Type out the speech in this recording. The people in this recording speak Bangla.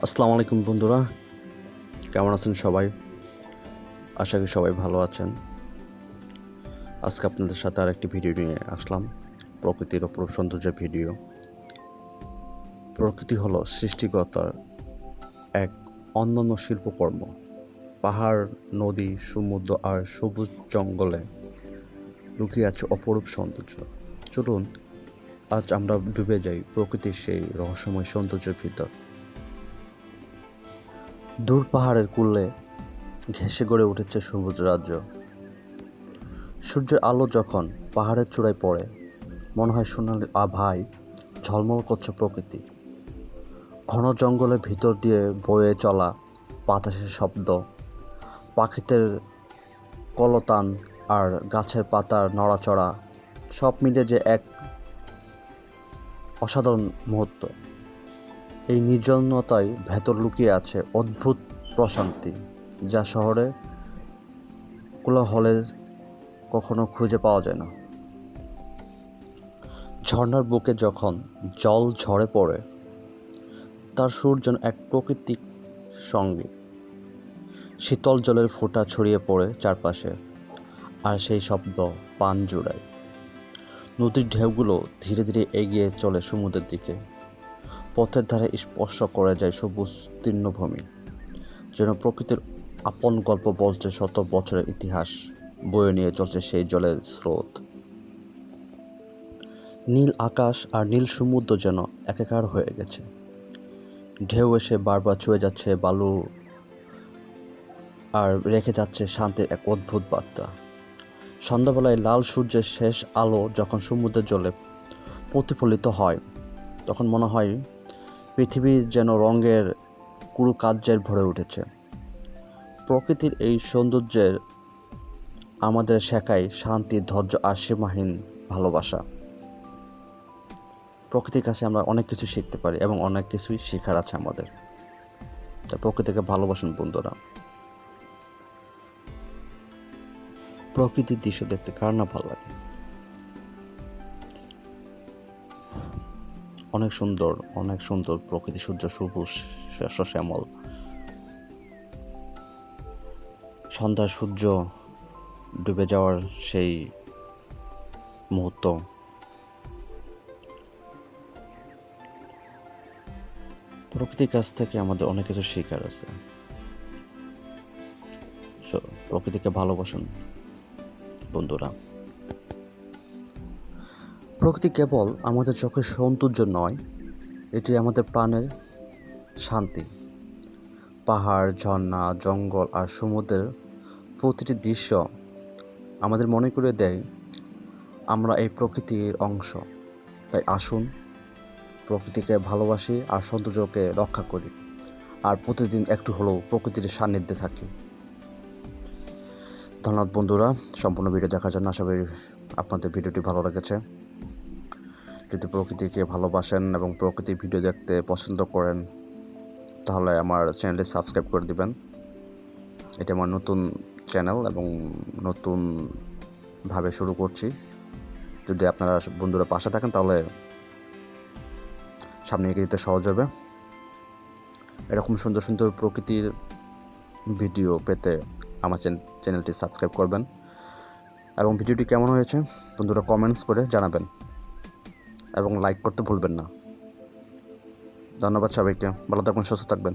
আসসালামু আলাইকুম বন্ধুরা, কেমন আছেন সবাই? আশা করি সবাই ভালো আছেন। আজকে আপনাদের সাথে আরেকটি ভিডিও নিয়ে আসলাম, প্রকৃতির অপরূপ সৌন্দর্যের ভিডিও। প্রকৃতি হলো সৃষ্টিকর্তার এক অনন্য শিল্পকর্ম। পাহাড়, নদী, সমুদ্র আর সবুজ জঙ্গলে লুকিয়ে আছে অপরূপ সৌন্দর্য। চলুন আজ আমরা ডুবে যাই প্রকৃতির সেই রহস্যময় সৌন্দর্যের ভিতর। দূর পাহাড়ের কূলে ঘেঁষে গড়ে উঠেছে সবুজ রাজ্য। সূর্যের আলো যখন পাহাড়ের চূড়ায় পড়ে, মনে হয় সোনালি আভায় ঝলমল করছে প্রকৃতি। ঘন জঙ্গলের ভিতর দিয়ে বয়ে চলা বাতাসের শব্দ, পাখিদের কলতান আর গাছের পাতার নড়াচড়া সব মিলে যে এক অসাধারণ মুহূর্ত। এই নির্জনতায় ভেতর লুকিয়ে আছে অদ্ভুত প্রশান্তি, যা শহরে কোলাহলে কখনো খুঁজে পাওয়া যায় না। ঝর্ণার বুকে যখন জল ঝরে পড়ে, তার সুর যেন এক প্রাকৃতিক সঙ্গীত। শীতল জলের ফোঁটা ছড়িয়ে পড়ে চারপাশে, আর সেই শব্দ পান জুড়ায়। নদীর ঢেউগুলো ধীরে ধীরে এগিয়ে চলে সমুদ্রের দিকে। পথের ধারে স্পর্শ করে যায় সবুজ তৃণভূমি, যেন প্রকৃতির আপন গল্প বলছে শত বছরের ইতিহাস বয়ে নিয়ে চলছে সেই জলের স্রোত। নীল আকাশ আর নীল সমুদ্র যেন একাকার হয়ে গেছে। ঢেউ এসে বারবার ছুঁয়ে যাচ্ছে বালু আর রেখে যাচ্ছে শান্তির এক অদ্ভুত বার্তা। সন্ধ্যাবেলায় লাল সূর্যের শেষ আলো যখন সমুদ্রের জলে প্রতিফলিত হয়, তখন মনে হয় পৃথিবী যেন রঙের কারুকার্যে ভরে উঠেছে। প্রকৃতির এই সৌন্দর্যের আমাদের শেখায় শান্তি, ধৈর্য আর সীমাহীন ভালোবাসা। প্রকৃতির কাছে আমরা অনেক কিছু শিখতে পারি এবং অনেক কিছুই শেখার আছে আমাদের। তাই প্রকৃতিকে ভালোবাসুন বন্ধুরা। প্রকৃতির দৃশ্য দেখতে কার না ভালো লাগে? অনেক সুন্দর প্রকৃতি, সূর্য সবুজ শস্য শ্যামল, সন্ধ্যার সূর্য ডুবে যাওয়ার সেই মুহূর্ত। প্রকৃতির কাছ থেকে আমাদের অনেক কিছু শেখার আছে। প্রকৃতিকে ভালোবাসুন বন্ধুরা। প্রকৃতি কেবল আমাদের চোখের সৌন্দর্য নয়, এটি আমাদের প্রাণের শান্তি। পাহাড়, ঝর্ণা, জঙ্গল আর সমুদ্রের প্রতিটি দৃশ্য আমাদের মনে করে দেয় আমরা এই প্রকৃতির অংশ। তাই আসুন প্রকৃতিকে ভালোবাসি আর সৌন্দর্যকে রক্ষা করি, আর প্রতিদিন একটু হলেও প্রকৃতির সান্নিধ্যে থাকি। ধন্যবাদ বন্ধুরা সম্পূর্ণ ভিডিও দেখার জন্য। আশা করি আপনাদের ভিডিওটি ভালো লেগেছে। যদি প্রকৃতিকে ভালোবাসেন এবং প্রকৃতির ভিডিও দেখতে পছন্দ করেন, তাহলে আমার চ্যানেলটি সাবস্ক্রাইব করে দিবেন। এটা আমার নতুন চ্যানেল এবং নতুনভাবে শুরু করছি। যদি আপনারা বন্ধুরা পাশে থাকেন, তাহলে সামনে এগিয়ে যেতে সহজ হবে। এরকম সুন্দর সুন্দর প্রকৃতির ভিডিও পেতে আমার চ্যানেলটি সাবস্ক্রাইব করবেন। এবং ভিডিওটি কেমন হয়েছে বন্ধুরা কমেন্টস করে জানাবেন এবং লাইক করতে ভুলবেন না। ধন্যবাদ সবাইকে। ভালো থাকবেন, সুস্থ থাকবেন।